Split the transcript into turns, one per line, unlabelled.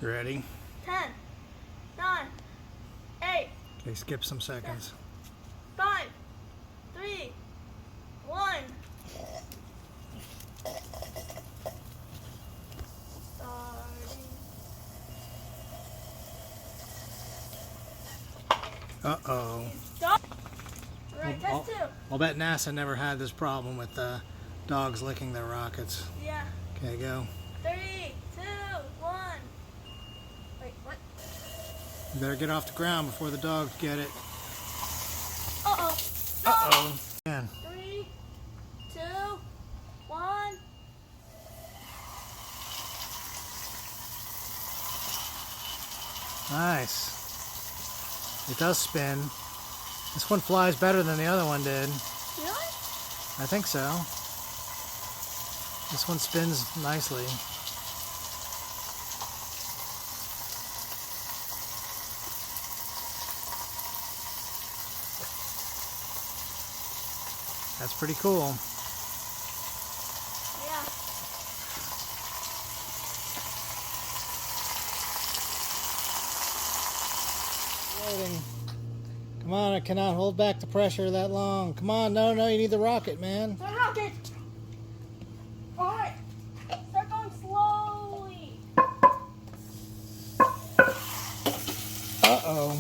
You ready?
10, 9, 8,
Okay, skip some seconds.
5, 3, 1. Starting.
Uh-oh.
Stop. Alright, test 2.
I'll bet NASA never had this problem with dogs licking their rockets.
Yeah.
Okay, go.
3, 2, 1. Wait, what?
You better get off the ground before the dogs get it.
Uh-oh.
Uh-oh. Again.
3, 2, 1.
Nice. It does spin. This one flies better than the other one did.
Really?
I think so. This one spins nicely. That's pretty cool.
Yeah.
Loading. Come on, I cannot hold back the pressure that long. Come on, no, you need the rocket, man.
The rocket! Alright. Start going slowly.
Uh-oh.